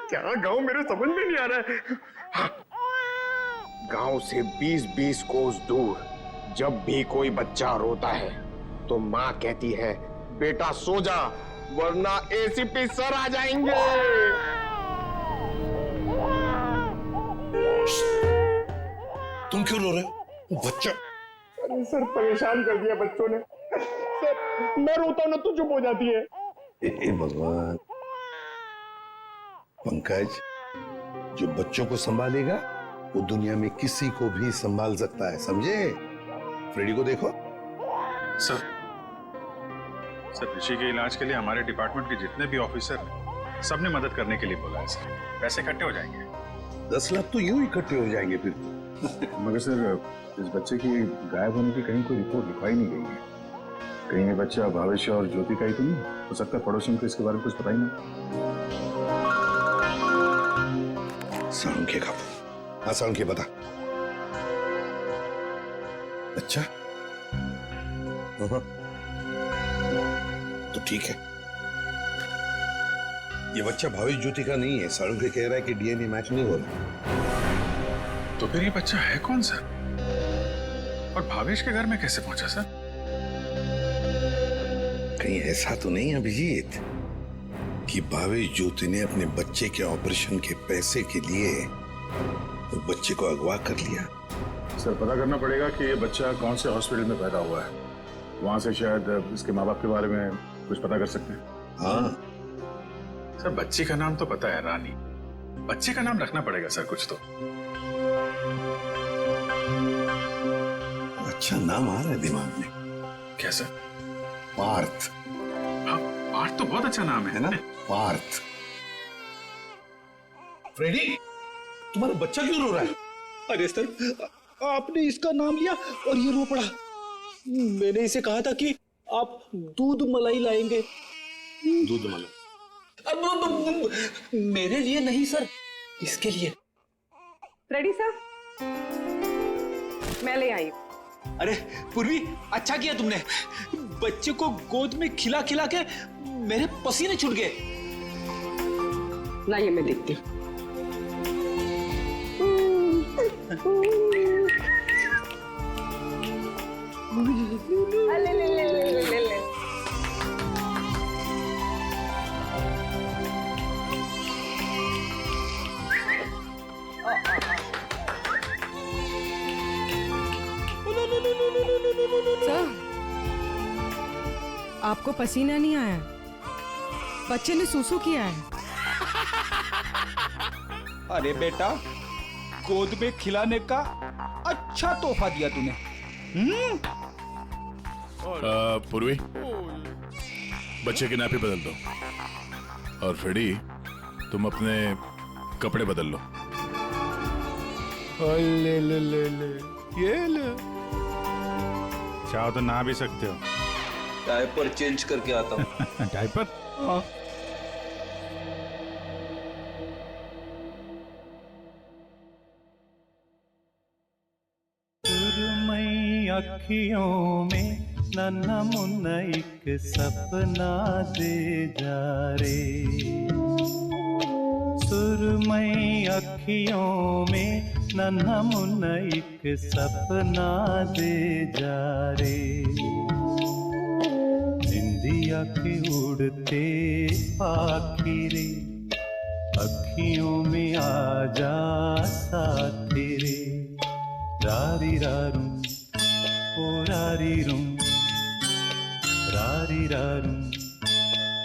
क्या गाँव मेरे समझ में नहीं आ रहा है। हाँ। गांव से 20-20 कोस दूर जब भी कोई बच्चा रोता है तो माँ कहती है बेटा सो जा वरना एसीपी सर आ जाएंगे। तुम क्यों रो रहे हो? वो बच्चा। अरे सर परेशान कर दिया बच्चों ने। सर मैं रोता हूं ना तो चुप हो जाती है। हे भगवान। पंकज, जो बच्चों को संभालेगा वो दुनिया में किसी को भी संभाल सकता है, समझे? फ्रेडी को देखो। सर ऋषि के इलाज के लिए हमारे डिपार्टमेंट के जितने भी ऑफिसर हैं सबने मदद करने के लिए बोला है सर। पैसे इकट्ठे हो जाएंगे। 10 लाख तो यूं इकट्ठे हो जाएंगे फिर। मगर सर इस बच्चे की गायब होने की कहीं कोई रिपोर्ट लिखवाई नहीं गई है। कहीं ये बच्चा भावेश और ज्योति का ही तो नहीं हो सकता? पड़ोसियों को इसके बारे में कुछ पता ही नहीं। साळुंखे का। हाँ साळुंखे बता। अच्छा तो ठीक है। ये बच्चा भावेश ज्योति का नहीं है। साळुंखे कह रहा है कि डीएनए मैच नहीं हो रहा। तो फिर ये बच्चा है कौन सर? और भावेश के घर में कैसे पहुंचा सर? कहीं ऐसा तो नहीं अभिजीत कि भावेश ज्योति ने अपने बच्चे के ऑपरेशन के पैसे के लिए वो बच्चे को अगवा कर लिया? सर पता करना पड़ेगा कि ये बच्चा कौन से हॉस्पिटल में पैदा हुआ है। वहां से शायद इसके माँ बाप के बारे में कुछ पता कर सकते हैं। हाँ सर बच्ची का नाम तो पता है रानी। बच्चे का नाम रखना पड़ेगा सर कुछ तो। अच्छा नाम आ रहा है दिमाग में। क्या सर? पार्थ। हाँ पार्थ तो बहुत अच्छा नाम है ना? पार्थ। फ्रेडी तुम्हारा बच्चा क्यों रो रहा है? अरे सर आपने इसका नाम लिया और ये रो पड़ा। मैंने इसे कहा था कि आप दूध मलाई लाएंगे। दूध मलाई? अब मेरे लिए नहीं सर, इसके लिए। रेडी सर, मैं ले आई। अरे पूर्वी अच्छा किया तुमने। बच्चे को गोद में खिला खिला के मेरे पसीने छूट गए। लाइए मैं देखती हूँ। ले ले ले ले ले ले। सर, आपको पसीना नहीं आया? बच्चे ने सूसू किया है। अरे बेटा गोद में खिलाने का अच्छा तोहफा दिया तूने। पूर्वी बच्चे की नापी बदल दो और फ्रेडी तुम अपने कपड़े बदल लो। ले ले ले ले ये ले। चाहो तो ना भी सकते हो। डायपर चेंज करके आता हूँ। डायपर? हाँ। अखियों में नन्हा मुन्ना एक सपना दे जा रे। सुरमई अखियों में नन्हा मुन्ना एक सपना दे जा रे। निंदिया के उड़ते पाखी रे अखियों में आ जा साथी रे। रारी रारू ओ रारी रूम रारी रारू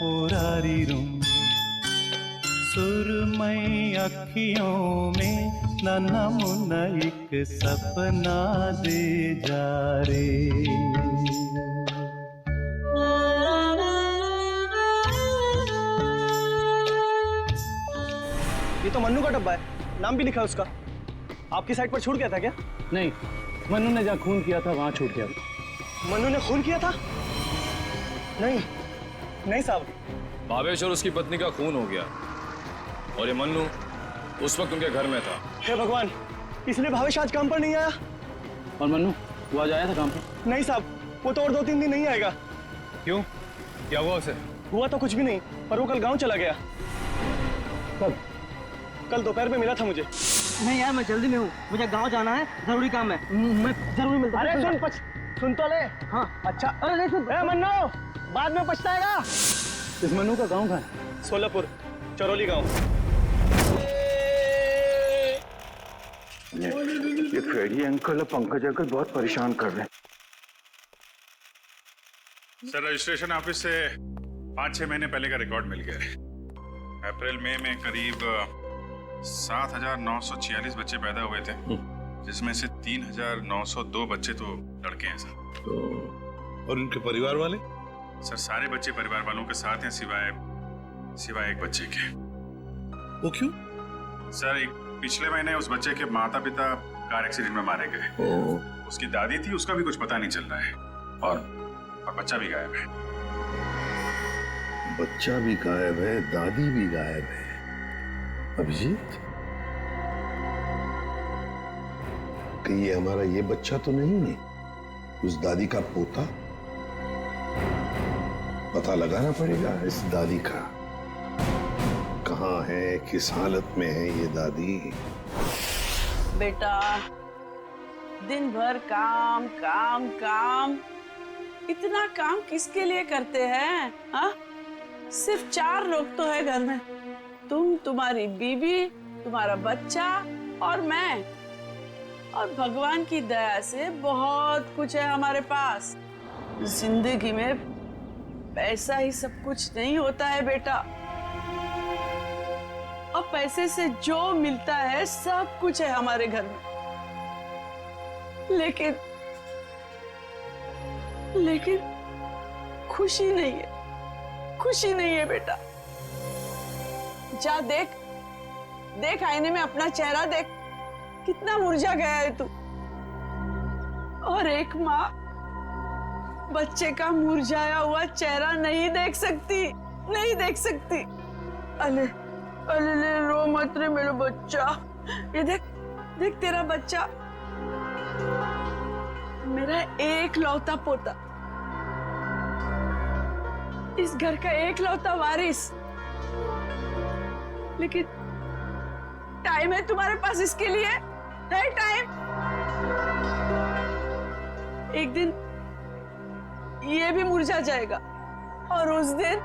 ओ रारी रूम। सुरमई अखियों में नन्हा मुन्ना एक सपना दे जा रे। ये तो मन्नू का डब्बा है, नाम भी लिखा है उसका। आपकी साइड पर छूट गया था क्या? नहीं, मन्नू ने जहाँ खून किया था वहाँ छूट गया। मन्नू ने खून किया था? नहीं नहीं साहब। भावेश और उसकी पत्नी का खून हो गया और ये मन्नू उस वक्त उनके घर में था। हे भगवान, इसलिए भावेश आज काम पर नहीं आया। और मन्नू वो आज आया था काम पर? नहीं साहब, वो तो और 2-3 दिन नहीं आएगा। क्यों, क्या हुआ उसे? हुआ तो कुछ भी नहीं, पर वो कल गांव चला गया। कब? कल दोपहर में मिला था मुझे। नहीं यार, मैं जल्दी में हूँ, मुझे गांव जाना है, जरूरी काम है। मैं जरूर मिलता हूँ। अरे सुन तो ले। हाँ अच्छा। अरे नहीं सुन। मन्नू, बाद में पछताएगा। इस मन्नू का गांव कहाँ है? सोलापुर, चरौली गांव। ये फ्रेडी अंकल और पंकज अंकल बहुत परेशान कर रहे हैं। सर, रजिस्ट्रेशन ऑफिस से 5-6 महीने पहले का रिकॉर्ड मिल गया है। अप्रैल मई में करीब 7,946 बच्चे पैदा हुए थे, जिसमें से 3,902 बच्चे तो लड़के हैं सर। तो और उनके परिवार वाले? सर, सारे बच्चे परिवार वालों के साथ हैं सिवाय एक बच्चे के। वो क्यों? सर, पिछले महीने उस बच्चे के माता पिता कार एक्सीडेंट में मारे गए। उसकी दादी थी, उसका भी कुछ पता नहीं चल रहा है, और बच्चा भी गायब है। बच्चा भी गायब है, दादी भी गायब है। अभिजीत, कहीं ये हमारा ये बच्चा तो नहीं है? उस दादी का पोता? पता लगाना पड़ेगा इस दादी का, कहाँ है, किस हालत में है ये दादी। बेटा, दिन भर काम काम काम, इतना काम किसके लिए करते हैं? हाँ, सिर्फ 4 लोग तो है घर में, तुम, तुम्हारी बीवी, तुम्हारा बच्चा और मैं। और भगवान की दया से बहुत कुछ है हमारे पास। जिंदगी में पैसा ही सब कुछ नहीं होता है बेटा, और पैसे से जो मिलता है सब कुछ है हमारे घर में। लेकिन खुशी नहीं है, खुशी नहीं है बेटा। जा देख आईने में अपना चेहरा देख, कितना मुरझा गया है तू। और एक माँ बच्चे का मुरझाया हुआ चेहरा नहीं देख सकती। अले अले रो मत रे मेरा बच्चा। ये देख तेरा बच्चा, मेरा एक लौता पोता, इस घर का एक लौता वारिस। लेकिन टाइम है तुम्हारे पास इसके लिए? है टाइम? एक दिन ये भी मुरझा जाएगा, और उस दिन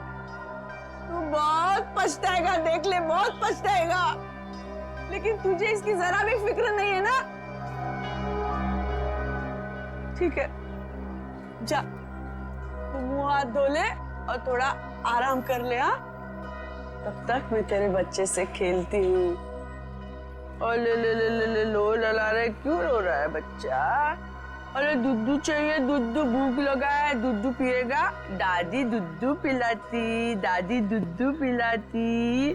तू बहुत पछताएगा, देख ले, बहुत पछताएगा। लेकिन तुझे इसकी जरा भी फिक्र नहीं है ना? ठीक है, जा तू मुंह हाथ धो ले और थोड़ा आराम कर ले। हाँ, तब तक मैं तेरे बच्चे से खेलती हूँ। और ले लो लला रहे, क्यों रो रहा है बच्चा? अरे दूध चाहिए, दूध, भूख लगा है, दूध पिएगा? दादी दूध पिलाती, दादी दूध पिलाती।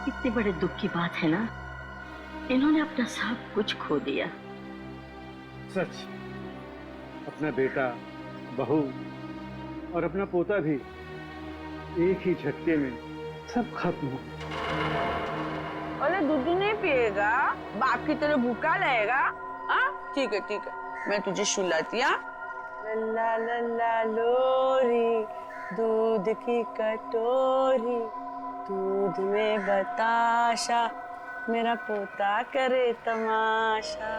इतने बड़े दुख की बात है ना, इन्होंने अपना सब कुछ खो दिया। सच, अपना बेटा, बहू और अपना पोता भी एक ही झटके में सब खत्म हो। अरे दूध नहीं पिएगा? बाप की तरह भूखा रहेगा? हाँ ठीक है, मैं तुझे सुलाती। हाँ, लल्ला लल्ला लोरी, दूध की कटोरी, दूध में बताशा, मेरा पोता करे तमाशा।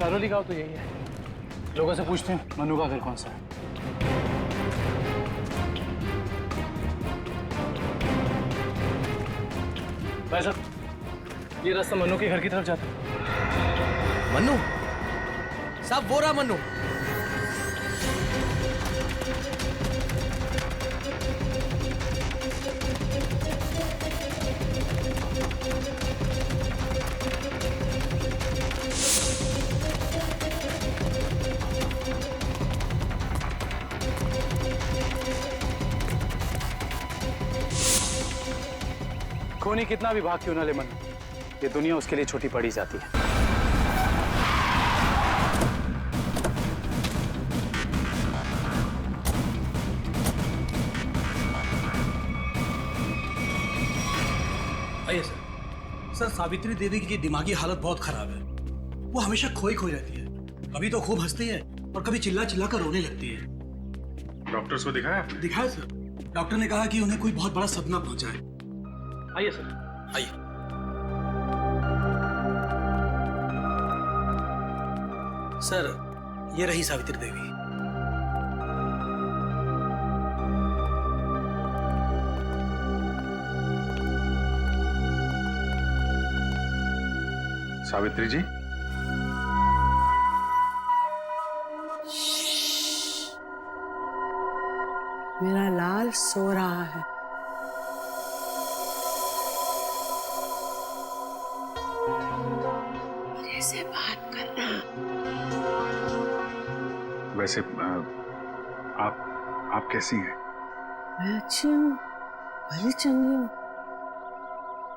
चरौली गांव तो यही है। लोगों से पूछते हैं मन्नू का घर कौन सा है। भाई साहब, ये रास्ता मन्नू के घर की तरफ जाता है। मन्नू साहब, वो रहा मन्नू। खूनी कितना भी भाग क्यों ना ले मन्नू, ये दुनिया उसके लिए छोटी पड़ी जाती है। आइए सर। सर, सावित्री देवी की दिमागी हालत बहुत खराब है। वो हमेशा खोई खोई रहती है। कभी तो खूब हंसती है और कभी चिल्ला चिल्ला कर रोने लगती है। डॉक्टर्स को दिखाया आपने? दिखाया सर। डॉक्टर ने कहा कि उन्हें कोई बहुत बड़ा सदमा पहुंचा है। आइए सर, आइए। सर, ये रही सावित्री देवी। सावित्री जी, मेरा लाल सो रहा है। मेरे से बात करना। वैसे आप कैसी हैं? मैं अच्छी हूँ, भली चंगी हूँ,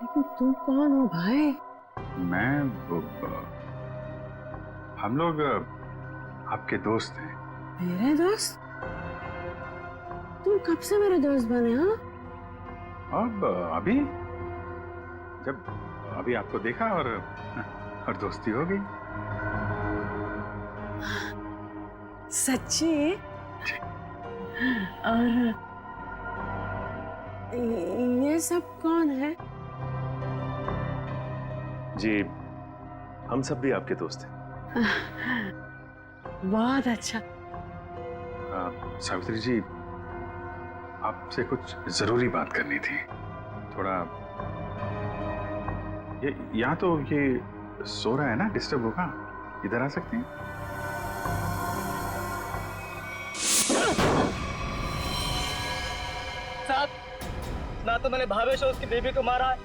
लेकिन तुम कौन हो भाई? हम लोग आपके दोस्त हैं। मेरे दोस्त? तुम कब से मेरे दोस्त बने? हाँ, अब अभी आपको देखा और दोस्ती हो गई। सच्ची? और ये सब कौन है? जी, हम सब भी आपके दोस्त हैं। बहुत अच्छा। सावित्री जी, आपसे कुछ जरूरी बात करनी थी। थोड़ा यहाँ तो ये सो रहा है ना, डिस्टर्ब होगा। इधर आ सकते हैं? साहब, ना तो मैंने भावेश और उसकी बेबी को मारा है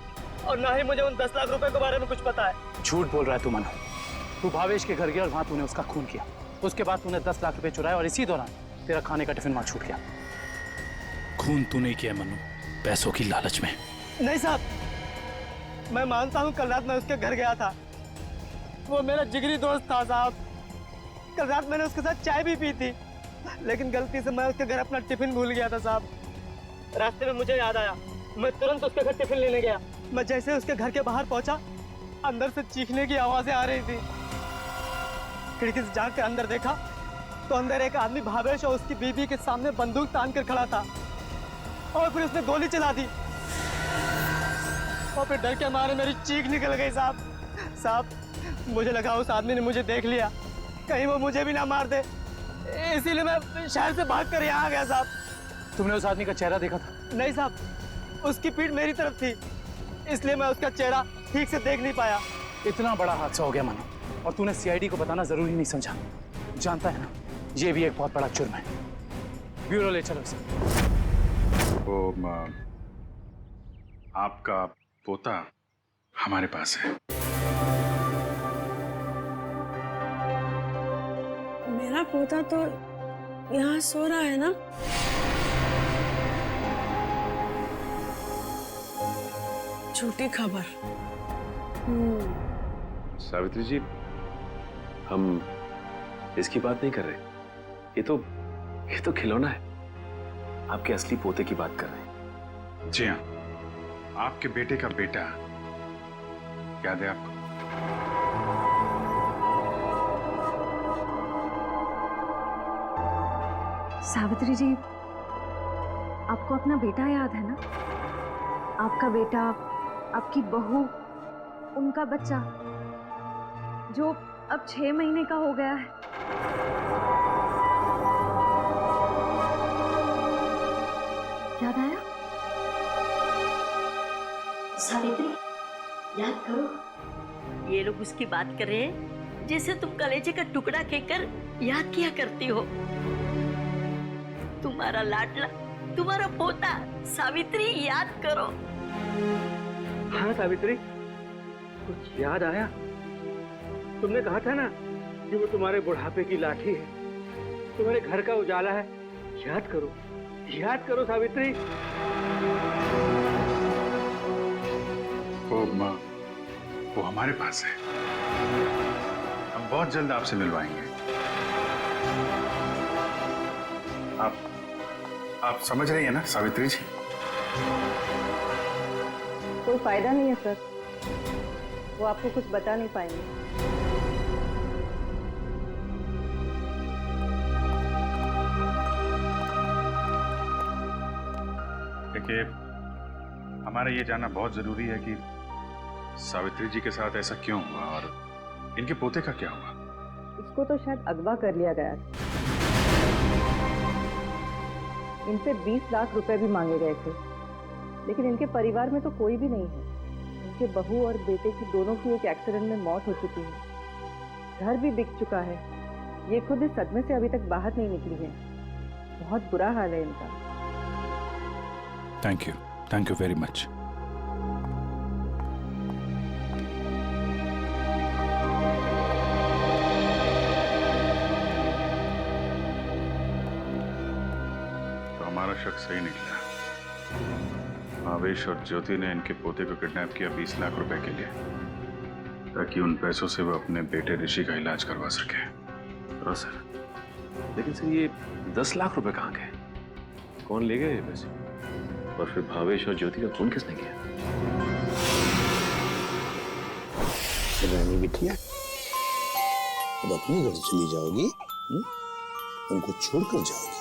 और ना ही मुझे उन 10 लाख रुपए के बारे में कुछ पता है। झूठ बोल रहा है तू मनु। तू भावेश के घर गया और वहां तूने उसका खून किया। उसके बाद तूने 10 लाख रुपए चुराए और इसी दौरान तेरा खाने का टिफिन वहां छूट गया। खून तू नहीं किया मनु, पैसों की लालच में। नहीं साहब, मैं मानता हूँ कल रात मैं उसके घर गया था। वो मेरा जिगरी दोस्त था साहब। कल रात मैंने उसके साथ चाय भी पी थी, लेकिन गलती से मैं उसके घर अपना टिफिन भूल गया था साहब। रास्ते में मुझे याद आया, मैं तुरंत उसके घर टिफिन लेने गया। मैं जैसे उसके घर के बाहर पहुंचा, अंदर से चीखने की आवाजें आ रही थी। खिड़की से झांक के अंदर देखा तो अंदर एक आदमी भावेश और उसकी बीवी के सामने बंदूक तान कर खड़ा था और फिर उसने गोली चला दी और फिर डर के मारे मेरी चीख निकल गई साहब। मुझे लगा उस आदमी ने मुझे देख लिया, कहीं वो मुझे भी ना मार दे, इसीलिए मैं शहर से भाग कर यहाँ आ गया साहब। तुमने उस आदमी का चेहरा देखा था? नहीं साहब, उसकी पीठ मेरी तरफ थी, इसलिए मैं उसका चेहरा ठीक से देख नहीं पाया। इतना बड़ा हादसा हो गया मनु, और तूने सीआईडी को बताना जरूरी नहीं समझा। जानता है ना, ये भी एक बहुत बड़ा जुर्म है। ब्यूरो ले चलो इसे। वो आपका पोता हमारे पास है। मेरा पोता तो यहाँ सो रहा है ना? झूठी खबर। सावित्री जी, हम इसकी बात नहीं कर रहे। ये तो खिलौना है। आपके असली पोते की बात कर रहे हैं। जी हाँ, आपके बेटे का बेटा। याद है आपको? सावित्री जी, आपको अपना बेटा याद है ना? आपका बेटा, आपकी बहू, उनका बच्चा जो अब 6 महीने का हो गया है। याद आया? सावित्री, याद करो। ये लोग उसकी बात कर रहे हैं जैसे तुम कलेजे का टुकड़ा कहकर याद किया करती हो। तुम्हारा लाडला, तुम्हारा पोता सावित्री, याद करो। हाँ सावित्री, कुछ याद आया? तुमने कहा था ना कि वो तुम्हारे बुढ़ापे की लाठी है, तुम्हारे घर का उजाला है। याद करो सावित्री। वो हमारे पास है। हम बहुत जल्द आपसे मिलवाएंगे। आप समझ रही हैं ना सावित्री जी? कोई फायदा नहीं है सर, वो आपको कुछ बता नहीं पाएंगे। देखिए, हमारा ये जानना बहुत जरूरी है कि सावित्री जी के साथ ऐसा क्यों हुआ और इनके पोते का क्या हुआ। उसको तो शायद अगवा कर लिया गया था। इनसे 20 लाख रुपए भी मांगे गए थे, लेकिन इनके परिवार में तो कोई भी नहीं है। इनके बहू और बेटे की दोनों की एक एक्सीडेंट में मौत हो चुकी है। घर भी बिक चुका है। ये खुद इस सदमे से अभी तक बाहर नहीं निकली है। बहुत बुरा हाल है इनका। Thank you very much. हमारा शक सही निकला। भावेश और ज्योति ने इनके पोते को किडनैप किया 20 लाख रुपए के लिए, ताकि उन पैसों से वो अपने बेटे ऋषि का इलाज करवा सके। हाँ सर, लेकिन सर ये 10 लाख रुपए कहाँ गए? कौन ले गए ये पैसे? और फिर भावेश और ज्योति का खून किसने किया? रानी बिटिया, अब अपने घर चली जाओगी? उनको छोड़कर जाओगी?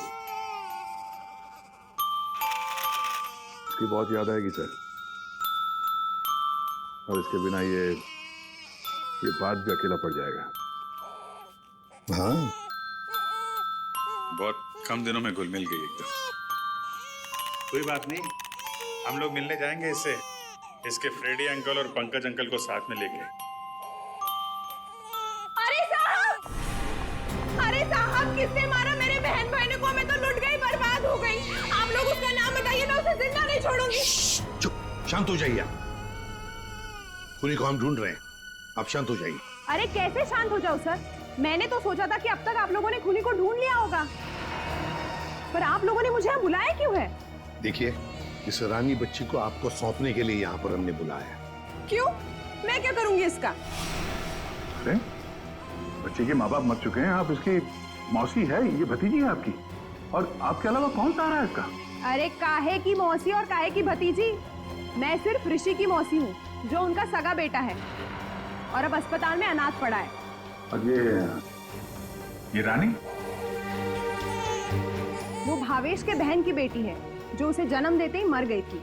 की बहुत याद आएगी सर, और इसके बिना ये बात भी अकेला पड़ जाएगा। हाँ, बहुत कम दिनों में घुल मिल गई एकदम। कोई बात नहीं, हम लोग मिलने जाएंगे इससे, इसके फ्रेडी अंकल और पंकज अंकल को साथ में लेके। अरे साहब, किसने मारा मेरे बहन भाई को? मैं तो लुट गई, बर्बाद हो गई। आप लोग उसका नाम बताइए, मैं उसे जिंदा नहीं छोड़ूंगी। चुप, शांत हो जाइए। खूनी को हम ढूंढ रहे हैं, आप शांत हो जाइए। अरे कैसे शांत हो जाओ सर? मैंने तो सोचा था कि अब तक आप लोगों ने खूनी को ढूंढ लिया होगा, पर आप लोगों ने मुझे यहाँ बुलाया क्यों है? देखिए, इस रानी बच्ची को आपको सौंपने के लिए यहाँ पर हमने बुलाया। क्यों? मैं क्या करूंगी इसका? अरे बच्चे के माँ बाप मर चुके हैं, आप इसकी मौसी है, ये भतीजी है आपकी, और आपके अलावा कौन सा रहा है इसका? अरे काहे की मौसी और काहे की भतीजी? मैं सिर्फ ऋषि की मौसी हूँ, जो उनका सगा बेटा है और अब अस्पताल में अनाथ पड़ा है। और ये रानी? वो भावेश के बहन की बेटी है, जो उसे जन्म देते ही मर गई थी।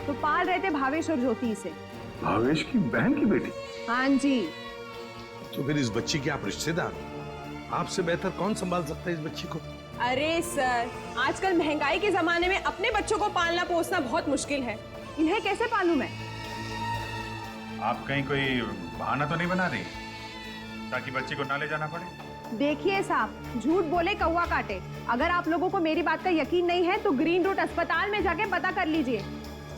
तो पाल रहे थे भावेश और ज्योति से। भावेश की बहन की बेटी? हाँ जी। तो फिर इस बच्ची के आप रिश्तेदार हो, आपसे बेहतर कौन संभाल सकता है इस बच्ची को? अरे सर, आजकल महंगाई के जमाने में अपने बच्चों को पालना पोसना बहुत मुश्किल है। इन्हें कैसे पालूं मैं? आप कहीं कोई बहाना तो नहीं बना रही ताकि बच्ची को ना ले जाना पड़े? देखिए साहब, झूठ बोले कौवा काटे। अगर आप लोगों को मेरी बात का यकीन नहीं है तो ग्रीन रूट अस्पताल में जाके पता कर लीजिए।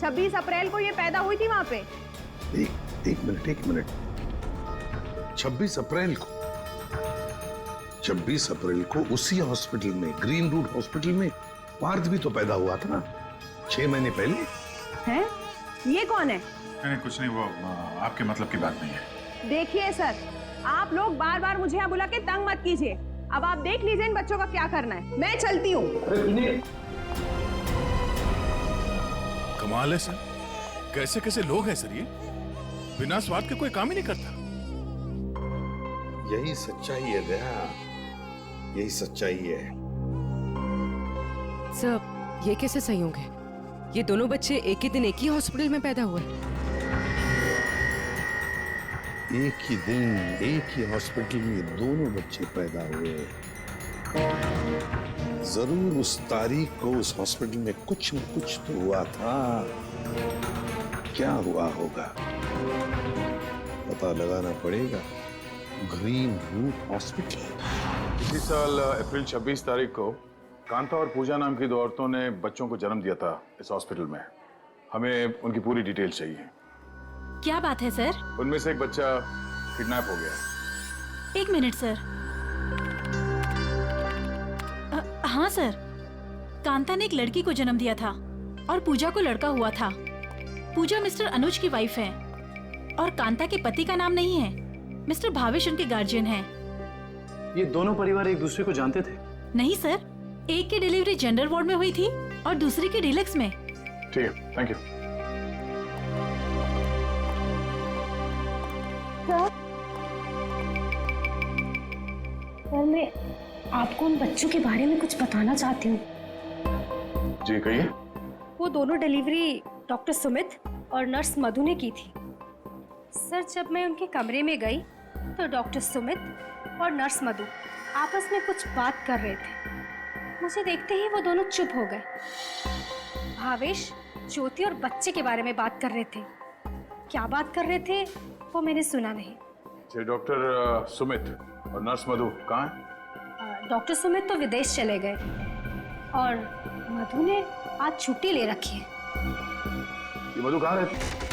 26 अप्रैल को ये पैदा हुई थी वहाँ पे। एक मिनट। 26 अप्रैल को उसी हॉस्पिटल में, ग्रीन रूट हॉस्पिटल में पार्थ भी तो पैदा हुआ था ना, 6 महीने पहले। हैं? ये कौन है? नहीं, कुछ नहीं, वो आपके मतलब की बात नहीं है। देखिए सर, आप लोग बार बार मुझे यहाँ बुला के तंग मत कीजिए। अब आप देख लीजिए इन बच्चों का क्या करना है। मैं चलती हूँ। कमाल है सर, कैसे कैसे लोग हैं सर, ये बिना स्वार्थ के कोई काम ही नहीं करता। यही सच्चाई है दया, यही सच्चाई है। सर, ये कैसे संयोग है? ये दोनों बच्चे एक ही दिन एक ही हॉस्पिटल में पैदा हुए। एक ही दिन एक ही हॉस्पिटल में दोनों बच्चे पैदा हुए। जरूर उस तारीख को उस हॉस्पिटल में कुछ न कुछ तो हुआ था। क्या हुआ होगा पता लगाना पड़ेगा। Green route hospital. इसी साल अप्रैल 26 तारीख को कांता और पूजा नाम की 2 औरतों ने बच्चों को जन्म दिया था इस हॉस्पिटल में। हमें उनकी पूरी डिटेल चाहिए। क्या बात है सर? उनमें से एक बच्चा किडनैप हो गया। 1 मिनट सर। हाँ सर, कांता ने एक लड़की को जन्म दिया था और पूजा को लड़का हुआ था। पूजा मिस्टर अनुज की वाइफ है और कांता के पति का नाम नहीं है। मिस्टर भावेश उनके गार्जियन हैं। ये दोनों परिवार एक दूसरे को जानते थे? नहीं सर, एक की डिलीवरी जनरल वार्ड में हुई थी और दूसरी की डिलक्स में। ठीक है, थैंक यू। सर मैं आपको उन बच्चों के बारे में कुछ बताना चाहती हूँ। जी कहिए। वो दोनों डिलीवरी डॉक्टर सुमित और नर्स मधु ने की थी। सर जब मैं उनके कमरे में गई तो डॉक्टर सुमित और नर्स मधु आपस में कुछ बात कर रहे थे। मुझे देखते ही वो दोनों चुप हो गए। भावेश, ज्योति और बच्चे के बारे में बात कर रहे थे। क्या बात कर रहे थे वो मैंने सुना नहीं। जी डॉक्टर सुमित और नर्स मधु कहाँ हैं? डॉक्टर सुमित तो विदेश चले गए और मधु ने आज छुट्टी ले रखी है। ये मधु कहाँ रहती?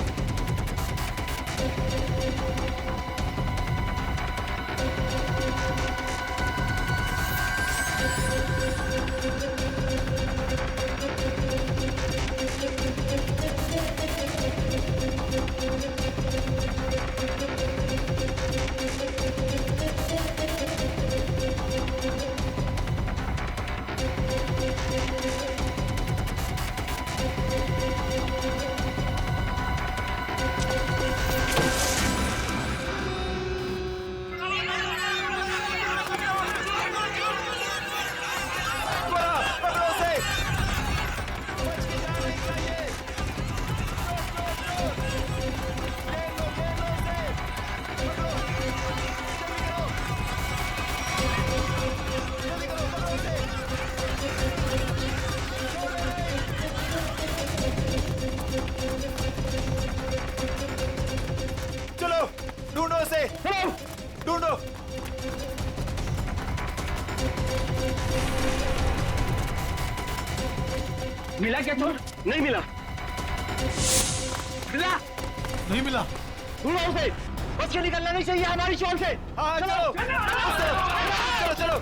ढूंढो। मिला क्या चोर? नहीं मिला। मिला? नहीं मिला। ढूंढो उसे। बच के निकलना नहीं चाहिए हमारी शॉल से। हाँ चलो चलो चलो।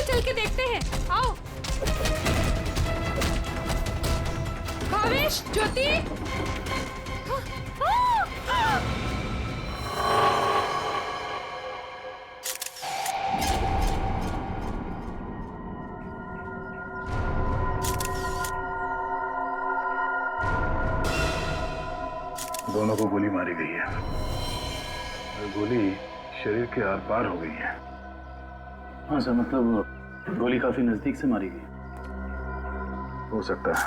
चल के देखते हैं, आओ। भावेश, ज्योति। दोनों को गोली मारी गई है और गोली शरीर के आर पार हो गई है। हाँ सर, मतलब गोली काफी नजदीक से मारी गई। हो सकता है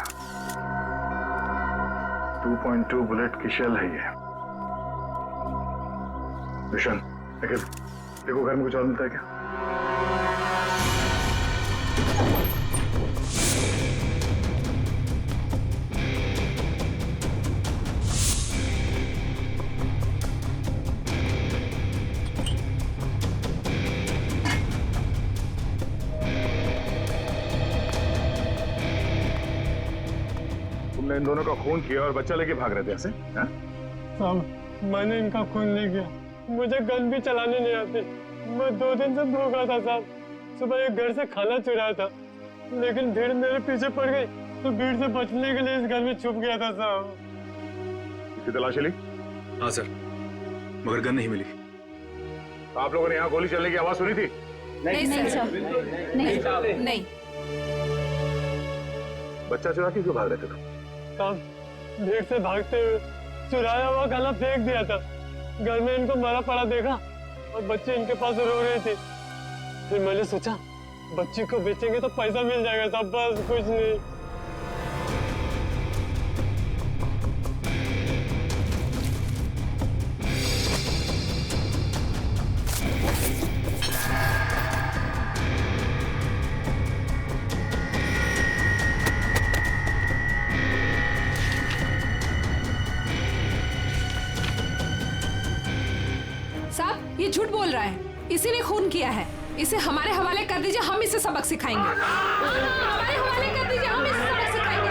2.2 बुलेट की शेल है ये। विशन, देखो घर में कुछ और मिलता है क्या? तुमने इन दोनों का खून किया और बच्चा लेके भाग रहे थे ऐसे? साहब, मैंने इनका खून नहीं किया। मुझे गन भी चलाने नहीं आती। मैं 2 दिन से भूखा था साहब। सुबह एक घर से खाना चुराया था, लेकिन भीड़ मेरे पीछे पड़ गई तो भीड़ से बचने के लिए इस घर में छुप गया था साहब। इसकी तलाशी ली? हाँ सर, मगर गन नहीं मिली। आप लोगों ने यहाँ गोली चलने की आवाज सुनी थी? नहीं सर, नहीं। बच्चा चुरा के क्यों भाग रहे थे तुम? साहब, भीड़ से भागते हुए चुराया हुआ गला फेंक दिया था। घर में इनको मरा पड़ा देखा और बच्चे इनके पास रो रहे थे। फिर मैंने सोचा बच्ची को बेचेंगे तो पैसा मिल जाएगा साहब, बस कुछ नहीं। ये झूठ बोल रहा है, इसी ने खून किया है। इसे हमारे हवाले कर दीजिए, हम इसे सबक सिखाएंगे। हमारे हवाले कर दीजिए, हम इसे सबक सिखाएंगे।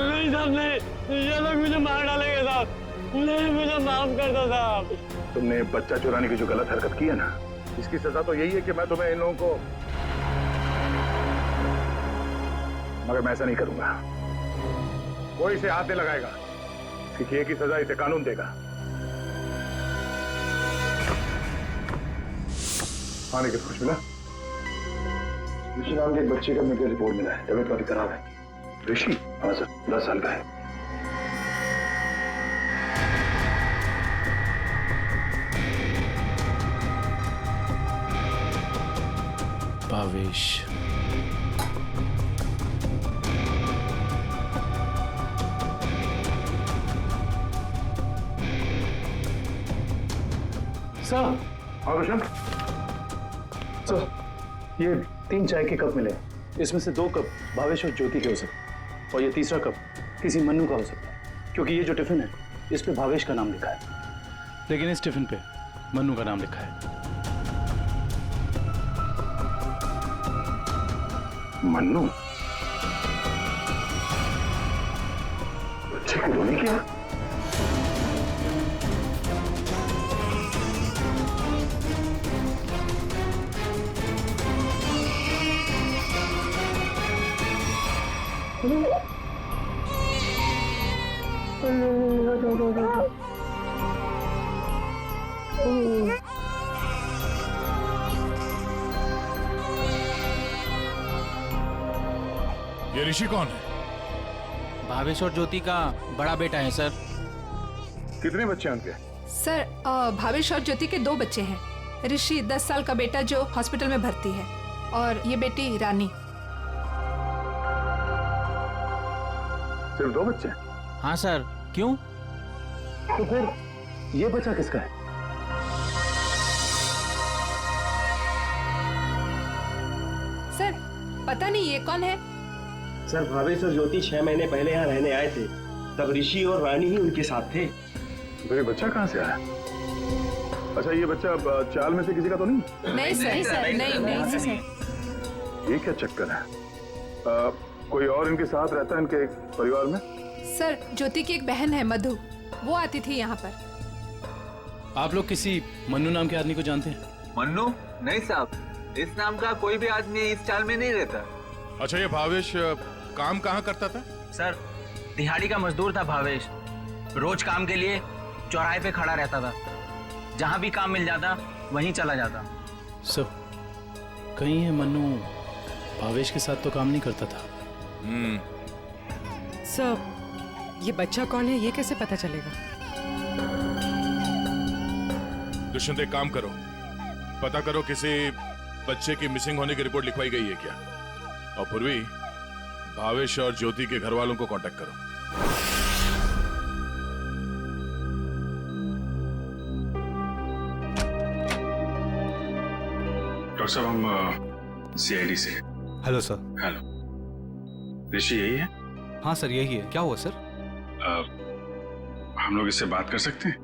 नहीं साहब नहीं, ये लोग मुझे मार डालेंगे साहब। नहीं, मुझे माफ कर दो साहब। तुमने बच्चा चुराने की जो गलत हरकत की है ना, इसकी सजा तो यही है कि मैं तुम्हें इन लोगों को, मगर मैं ऐसा नहीं करूंगा। कोई इसे हाथ नहीं लगाएगा, इसकी किए की सजा इसे कानून देगा। आने के कुछ मिला? ऋषि नाम के एक बच्चे का मेडिकल रिपोर्ट मिला है, तबीयत काफी खराब है। ऋषि? हाँ सर, 10 साल का है। भावेश। सर। हाँ रोशन। सर, ये 3 चाय के कप मिले, इसमें से 2 कप भावेश और ज्योति के हो सकते, और ये तीसरा कप किसी मन्नू का हो सकता है, क्योंकि ये जो टिफिन है इस पे भावेश का नाम लिखा है, लेकिन इस टिफिन पे मन्नू का नाम लिखा है। मन्नू? बच्चे को रोने किया? ये ऋषि कौन है? भावेश और ज्योति का बड़ा बेटा है सर। कितने बच्चे हैं उनके? सर, भावेश और ज्योति के 2 बच्चे हैं। ऋषि 10 साल का बेटा जो हॉस्पिटल में भर्ती है, और ये बेटी रानी। सिर्फ 2 बच्चे? हाँ सर। क्यों? तो फिर ये बच्चा किसका है? सर, पता नहीं ये कौन है। सर, भावेश और ज्योति 6 महीने पहले यहाँ रहने आए थे, तब ऋषि और रानी ही उनके साथ थे। तो ये बच्चा कहाँ से आया? अच्छा, ये बच्चा चाल में से किसी का तो नहीं? नहीं सर, नहीं सर। ये क्या चक्कर है? कोई और इनके साथ रहता है इनके परिवार में? सर, ज्योति की एक बहन है मधु, वो आती थी यहाँ पर। आप लोग किसी मन्नू नाम के आदमी को जानते हैं? मन्नू? नहीं साहब, इस नाम का कोई भी आदमी इस चाल में नहीं रहता। अच्छा, ये भावेश काम कहाँ करता था? सर, दिहाड़ी का मजदूर था भावेश। रोज काम के लिए चौराहे पे खड़ा रहता था, जहाँ भी काम मिल जाता वहीं चला जाता। सर, कहीं है मन्नू भावेश के साथ तो काम नहीं करता था। सर, ये बच्चा कौन है ये कैसे पता चलेगा? दुष्यंत, एक काम करो, पता करो किसी बच्चे की मिसिंग होने की रिपोर्ट लिखवाई गई है क्या, और पूर्वी भावेश और ज्योति के घर वालों को कांटेक्ट करो। डॉक्टर साहब, हम सीआईडी से। Hello sir. हेलो, ऋषि यही है? हाँ सर, यही है। क्या हुआ सर? हम लोग इससे बात कर सकते हैं?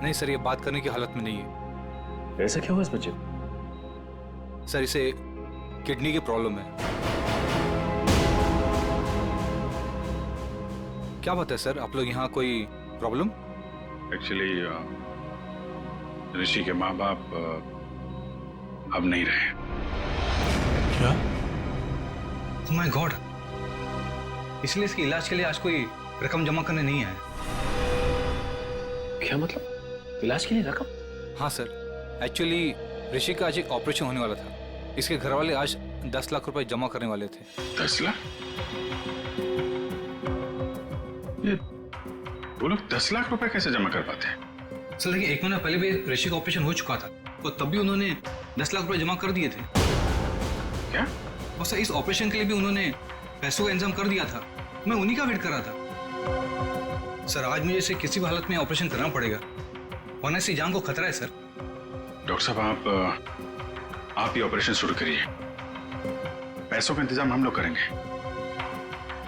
नहीं सर, ये बात करने की हालत में नहीं है। ऐसा क्या हुआ इस बच्चे को? सर, इसे किडनी की प्रॉब्लम है। क्या बात है सर, आप लोग यहाँ कोई प्रॉब्लम? एक्चुअली ऋषि के माँ बाप अब नहीं रहे। क्या? ओह माय गॉड, इसलिए इसके इलाज के लिए आज कोई रकम जमा करने नहीं आया। क्या मतलब? इलाज के लिए रकम? हाँ सर, एक्चुअली ऋषि का आज एक ऑपरेशन होने वाला था। इसके घर वाले आज 10 लाख रुपए जमा करने वाले थे। 10 लाख? ये वो लोग 10 लाख रुपए कैसे जमा कर पाते हैं? सर देखिए, 1 महीना पहले भी ऋषि का ऑपरेशन हो चुका था, और तब भी उन्होंने 10 लाख रुपए जमा कर दिए थे। क्या? और सर, इस ऑपरेशन के लिए भी उन्होंने पैसों का इंतजाम कर दिया था। मैं उन्हीं का वेट कर रहा था। सर, आज मुझे इसे किसी भी हालत में ऑपरेशन करना पड़ेगा, वरना इसकी जान को खतरा है। सर डॉक्टर साहब, आप ही ऑपरेशन शुरू करिए, पैसों का इंतजाम हम लोग करेंगे।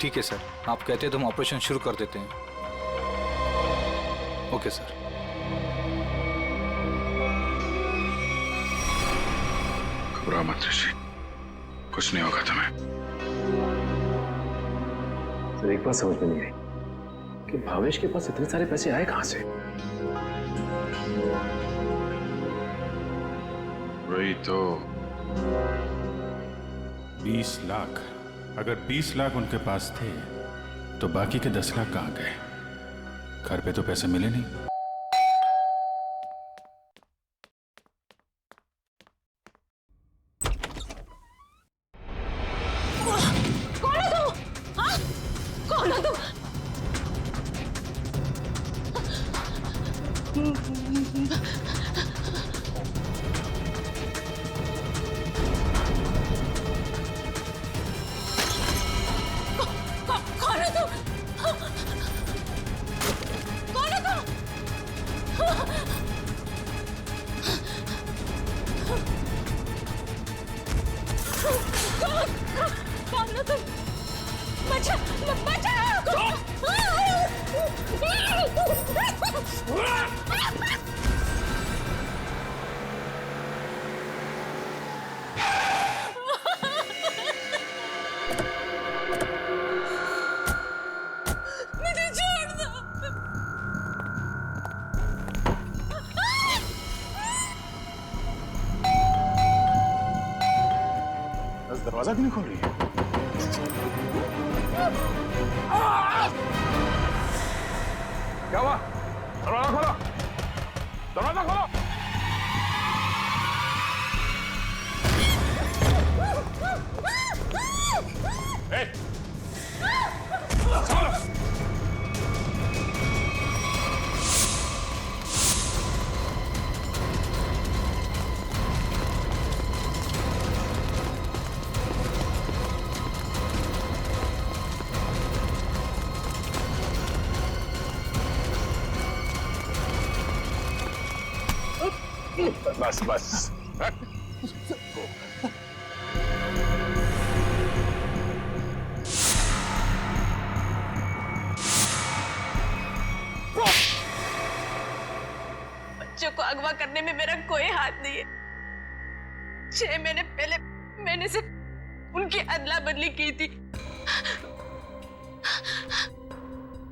ठीक है सर, आप कहते हैं तो हम ऑपरेशन शुरू कर देते हैं। Okay sir. घबराओ मत ऋषि, कुछ नहीं होगा तुम्हें। सर एक बात समझ में नहीं आई कि भावेश के पास इतने सारे पैसे आए कहां से? वही तो 20 लाख। अगर 20 लाख उनके पास थे तो बाकी के 10 लाख कहां गए? घर पे तो पैसे मिले नहीं। कौन है तू? हाँ? कौन है तू? कौन है तू? कौन है तू? कौन है तू? बचा, बचा! मुझे छोड़ दो। दरवाजा क्यों नहीं खोल रही है? क्या हुआ? दरवाजा खोलो, दरवाजा खोलो। ए, खोलो। बस बस। बच्चों को अगवा करने में मेरा कोई हाथ नहीं है। 6 महीने पहले मैंने सिर्फ उनकी अदला बदली की थी।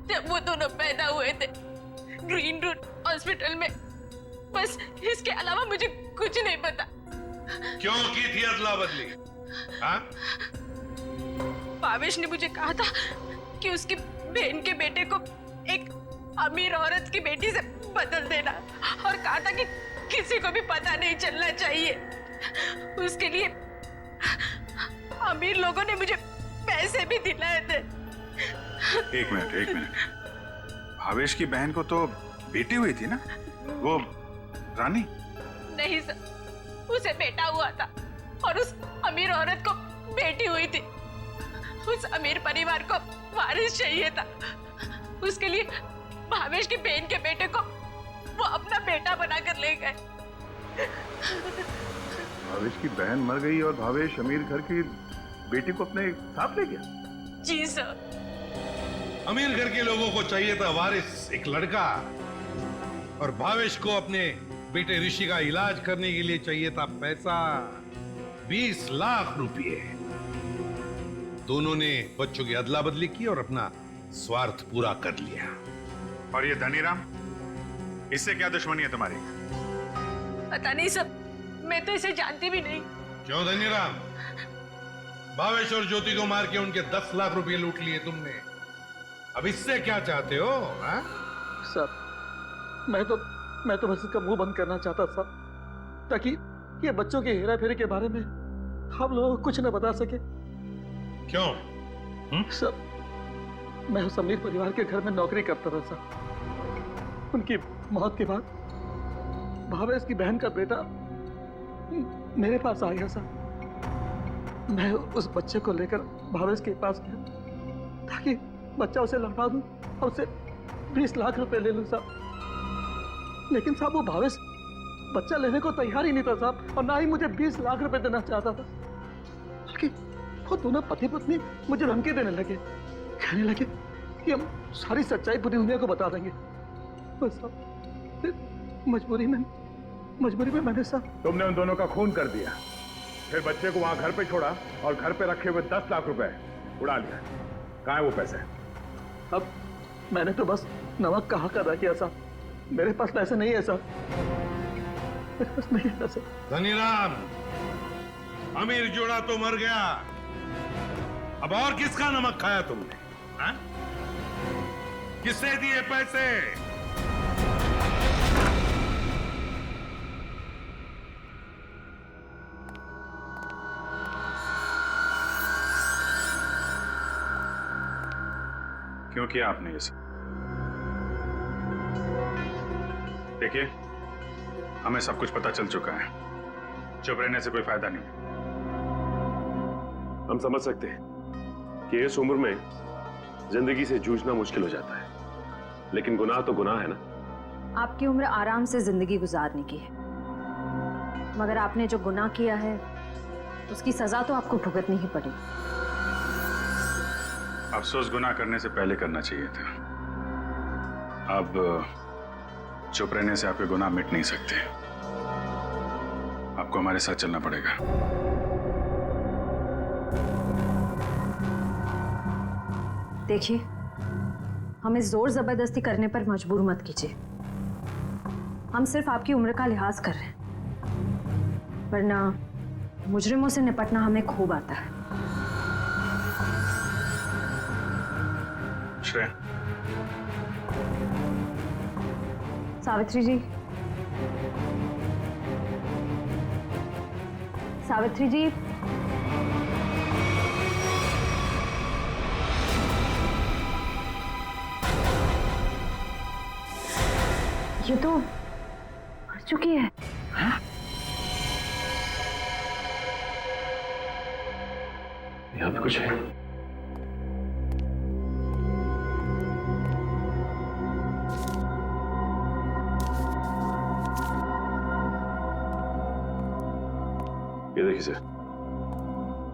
जब वो दोनों पैदा हुए थे ग्रीन रूट हॉस्पिटल में। बस इसके अलावा मुझे कुछ नहीं पता। क्यों की थी अदला बदली? हाँ? भावेश ने मुझे कहा था कि उसकी बहन के बेटे को एक अमीर औरत की बेटी से बदल देना, और कहा था कि किसी को भी पता नहीं चलना चाहिए। उसके लिए अमीर लोगों ने मुझे पैसे भी दिलाए थे। एक मिनट। भावेश की बहन को तो बेटी हुई थी ना, वो रानी? नहीं सर, उसे बेटा हुआ था और उस अमीर औरत को बेटी हुई थी। उस अमीर परिवार को वारिस चाहिए था। उसके लिए भावेश की बहन के बेटे को वो अपना बेटा बनाकर ले गए। भावेश की बहन मर गई और भावेश अमीर घर की बेटी को अपने साथ ले गया? जी सर। अमीर घर के लोगों को चाहिए था वारिस, एक लड़का, और भावेश को अपने बेटे ऋषि का इलाज करने के लिए चाहिए था पैसा, 20 लाख रुपए। दोनों ने बच्चों की अदला बदली की और अपना स्वार्थ पूरा कर लिया। और ये धनीराम, इससे क्या दुश्मनी है तुम्हारी? पता नहीं सर, मैं तो इसे जानती भी नहीं। क्यों धनीराम? भावेश और ज्योति को मार के उनके 10 लाख रुपए लूट लिए तुमने। अब इससे क्या चाहते हो? हा? सर, मैं तो बस इसका मुंह बंद करना चाहता था, ताकि ये बच्चों के हेरा फेरी के बारे में हम लोगों को कुछ न बता सके। क्यों? सर, मैं उस अमीर परिवार के घर में नौकरी करता था सर। उनकी मौत के बाद भावेश की बहन का बेटा मेरे पास आ गया सर। मैं उस बच्चे को लेकर भावेश के पास गया ताकि बच्चा उसे लौटा दूं और उसे 20 लाख रुपए ले लूं साहब। लेकिन साहब वो भावेश बच्चा लेने को तैयार ही नहीं था साहब, और ना ही मुझे 20 लाख रुपए देना चाहता था। बल्कि वो दोनों पति पत्नी मुझे धमकी देने लगे, कहने लगे कि हम सारी सच्चाई पूरी दुनिया को बता देंगे। बस मजबूरी में मैंने साहब। तुमने उन दोनों का खून कर दिया, फिर बच्चे को वहां घर पे छोड़ा और घर पे रखे हुए 10 लाख रुपए उड़ा लिया। कहाँ है वो पैसे? अब मैंने तो बस नमक का हक अदा किया साहब, मेरे पास पैसे नहीं है साहब, मेरे पास नहीं है साहब। धनीराम, अमीर जोड़ा तो मर गया, अब और किसका नमक खाया तुमने? हाँ? किससे दिए पैसे? क्यों किया आपने ये सब? देखिए, हमें सब कुछ पता चल चुका है, चुप रहने से कोई फायदा नहीं। हम समझ सकते हैं कि इस उम्र में जिंदगी से जूझना मुश्किल हो जाता है, लेकिन गुनाह तो गुनाह है ना। आपकी उम्र आराम से जिंदगी गुजारने की है, मगर आपने जो गुनाह किया है उसकी सजा तो आपको भुगतनी ही पड़ेगी। अफसोस गुनाह करने से पहले करना चाहिए था। अब चुप रहने से आपके गुनाह मिट नहीं सकते, आपको हमारे साथ चलना पड़ेगा। देखिए, हमें जोर जबरदस्ती करने पर मजबूर मत कीजिए। हम सिर्फ आपकी उम्र का लिहाज कर रहे हैं, वरना मुजरिमों से निपटना हमें खूब आता है। श्रेया, सावित्री जी, सावित्री जी, ये तो मर चुकी है। हाँ? यहाँ पे कुछ है। ये देखिए सर,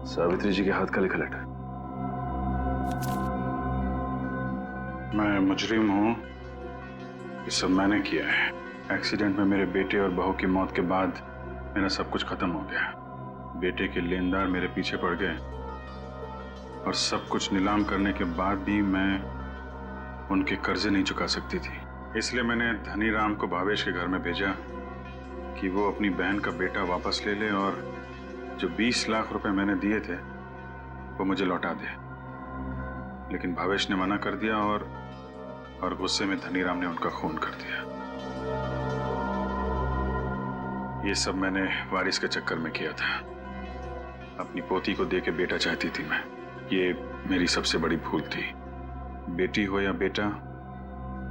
सावित्री जी के हाथ का लिखा लेटर। मैं मुजरिम हूं, ये सब मैंने किया है। एक्सीडेंट में मेरे बेटे और बहू की मौत के बाद मेरा सब कुछ खत्म हो गया। बेटे के लेनदार मेरे पीछे पड़ गए और सब कुछ नीलाम करने के बाद भी मैं उनके कर्जे नहीं चुका सकती थी। इसलिए मैंने धनीराम को भावेश के घर में भेजा कि वो अपनी बहन का बेटा वापस ले ले और जो 20 लाख रुपए मैंने दिए थे वो मुझे लौटा दे। लेकिन भावेश ने मना कर दिया और गुस्से में धनीराम ने उनका खून कर दिया। ये सब मैंने वारिस के चक्कर में किया था। अपनी पोती को दे के बेटा चाहती थी मैं। ये मेरी सबसे बड़ी भूल थी। बेटी हो या बेटा,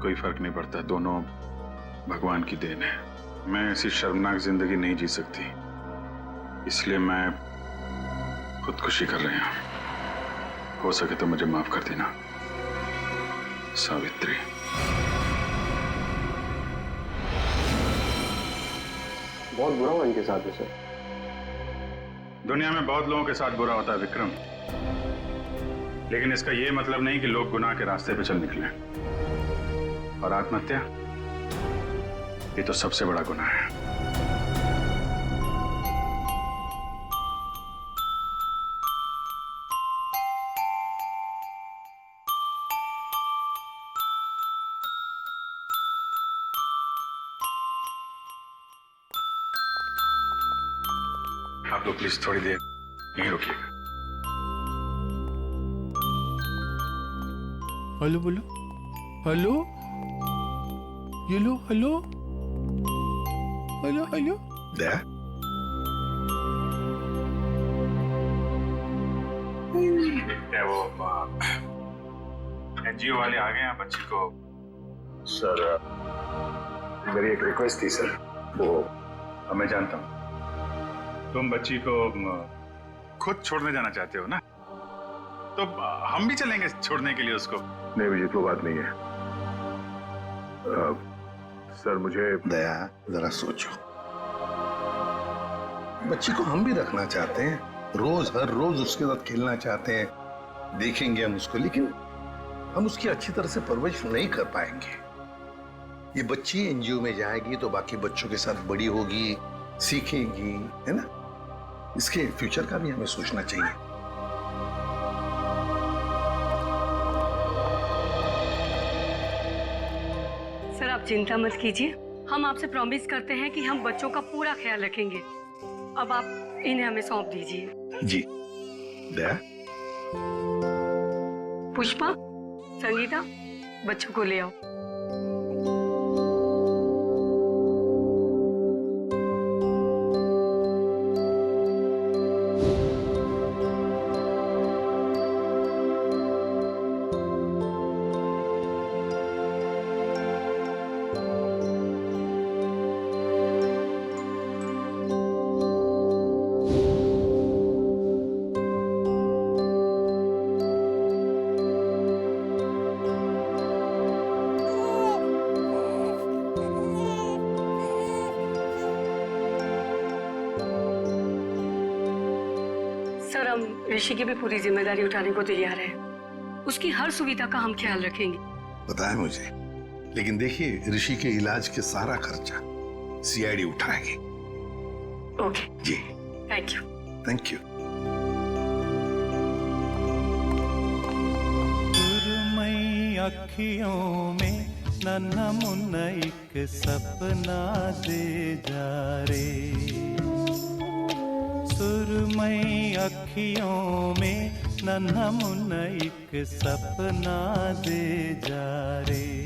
कोई फर्क नहीं पड़ता, दोनों भगवान की देन है। मैं ऐसी शर्मनाक जिंदगी नहीं जी सकती, इसलिए मैं खुदकुशी कर रही हूं। हो सके तो मुझे माफ कर देना सावित्री। बहुत बुरा हुआ इनके साथ में सर। दुनिया में बहुत लोगों के साथ बुरा होता है विक्रम, लेकिन इसका यह मतलब नहीं कि लोग गुनाह के रास्ते पे चल निकले। और आत्महत्या, ये तो सबसे बड़ा गुनाह है। आप लोग प्लीज थोड़ी देर यहीं रुकिएगा। हेलो बोलो, हेलो, ये लो, हेलो, हेलो, हेलो। दया, क्या वो एनजीओ वाले आ गए हैं बच्ची को? सर, मेरी एक रिक्वेस्ट थी सर। वो मैं जानता हूँ तुम बच्ची को खुद छोड़ने जाना चाहते हो ना, तो हम भी चलेंगे छोड़ने के लिए उसको। नहीं विजित, वो बात नहीं है। सर मुझे। दया, जरा सोचो, बच्ची को हम भी रखना चाहते हैं, रोज हर रोज उसके साथ खेलना चाहते हैं, देखेंगे हम उसको, लेकिन हम उसकी अच्छी तरह से परवरिश नहीं कर पाएंगे। ये बच्ची एनजीओ में जाएगी तो बाकी बच्चों के साथ बड़ी होगी, सीखेगी, है ना? इसके फ्यूचर का भी हमें सोचना चाहिए। सर आप चिंता मत कीजिए, हम आपसे प्रॉमिस करते हैं कि हम बच्चों का पूरा ख्याल रखेंगे। अब आप इन्हें हमें सौंप दीजिए। जी। दया। पुष्पा, संगीता, बच्चों को ले आओ। सर हम ऋषि की भी पूरी जिम्मेदारी उठाने को तैयार हैं। उसकी हर सुविधा का हम ख्याल रखेंगे। पता है मुझे, लेकिन देखिए ऋषि के इलाज के सारा खर्चा सीआईडी उठाएगी। Okay ji. Thank you. Thank you. अखियों में नन्हा मुन्ना एक सपना दे जा रे, सुरमई अखियों में नन्हा मुन्ना एक सपना दे जा रे।